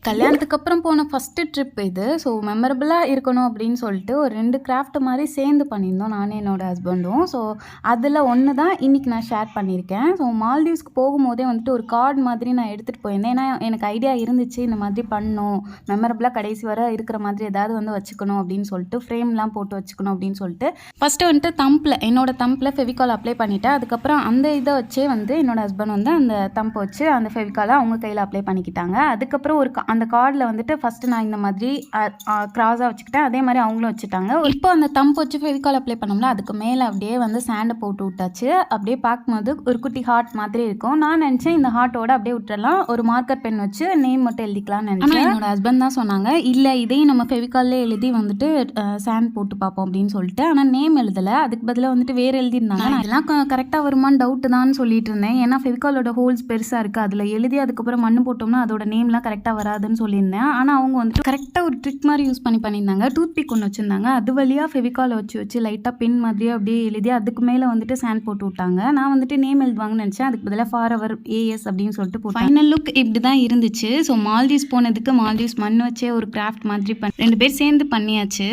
கல்யாணத்துக்கு அப்புறம் போன ஃபர்ஸ்ட்டு ட்ரிப் இது. ஸோ மெமரபிளா இருக்கணும் அப்படின்னு சொல்லிட்டு ஒரு 2 கிராஃப்ட் மாரி சேர்ந்து பண்ணியிருந்தோம் நானும் என்னோட ஹஸ்பண்டும். ஸோ அதில ஒண்ணு தான் இன்னைக்கு நான் ஷேர் பண்ணியிருக்கேன். ஸோ மால்தீவ்ஸ்க்கு போகும்போதே வந்துட்டு ஒரு கார்ட் மாதிரி நான் எடுத்துட்டு போயிருந்தேன். ஏன்னா எனக்கு ஐடியா இருந்துச்சு இந்த மாதிரி பண்ணணும். மெமரபிளா கடைசி வரை இருக்கிற மாதிரி ஏதாவது வந்து வச்சுக்கணும் அப்படின்னு சொல்லிட்டு ஃப்ரேம்லாம் போட்டு வச்சுக்கணும் அப்படின்னு சொல்லிட்டு ஃபர்ஸ்ட்டு வந்துட்டு என்னோட தம்பில் ஃபெவிகால் அப்ளை பண்ணிட்டேன். அதுக்கப்புறம் அந்த இதை வச்சே வந்து என்னோட ஹஸ்பண்ட் வந்து அந்த தம்பை வச்சு அந்த ஃபெவிகாலை அவங்க கையில் அப்ளை பண்ணிக்கிட்டாங்க. அதுக்கப்புறம் அந்த கார்டில் வந்துட்டு ஃபஸ்ட்டு நான் இந்த மாதிரி கிராஸாக வச்சுக்கிட்டேன். அதே மாதிரி அவங்களும் வச்சுட்டாங்க. இப்போ அந்த தம்பு வச்சு ஃபெவிகால் அப்ளை பண்ணோம்ல, அதுக்கு மேலே அப்படியே வந்து சாண்டை போட்டு விட்டாச்சு. அப்படியே பார்க்கும்போது ஒரு குட்டி ஹார்ட் மாதிரி இருக்கும். நான் நினச்சேன் இந்த ஹார்ட்டோட அப்படியே விட்டுறலாம், ஒரு மார்க்கர் பென் வச்சு நேம் மட்டும் எழுதிக்கலாம்னு நினச்சேன். என்னோட ஹஸ்பண்ட் தான் சொன்னாங்க, இல்லை இதையும் நம்ம ஃபெவிகால்லே எழுதி வந்துட்டு சாண்ட் போட்டு பார்ப்போம் அப்படின்னு சொல்லிட்டு. ஆனால் நேம் எழுதலை, அதுக்கு பதிலாக வந்துட்டு வேறு எழுதியிருந்தாங்க. நான் இதெல்லாம் கரெக்டாக வருமானு டவுட்டு தான் சொல்லிட்டு இருந்தேன். ஏன்னா ஃபெவிகாலோட ஹோல்ஸ் பெருசாக இருக்குது, அதில் எழுதி அதுக்கப்புறம் மண்ணு போட்டோம்னா அதோட நேம்லாம் கரெக்டாக வராதுன்னு சொல்லியிருந்தேன். ஆனால் அவங்க வந்துட்டு கரெக்டாக ஒரு ட்ரிக் மாதிரி யூஸ் பண்ணியிருந்தாங்க. டூத் பிக் ஒன்று வச்சுருந்தாங்க, அது வழியாக ஃபெவிகாலை வச்சு லைட்டாக பின் மாதிரியே அப்படியே எழுதி அதுக்கு மேலே வந்துட்டு சாண்ட் போட்டு விட்டாங்க. நான் வந்துட்டு நேம் எழுதுவாங்கன்னு நினச்சேன், அதுக்கு பதிலாக ஃபார்எவர் ஏஎஸ் அப்படின்னு சொல்லிட்டு போட்டேன். ஃபைனல் லுக் இப்படி தான் இருந்துச்சு. ஸோ மால்தீவ்ஸ் போனதுக்கு மால்தீவ்ஸ் மண் வச்சே ஒரு கிராஃப்ட் மாதிரி 2 பேர் சேர்ந்து பண்ணியாச்சு.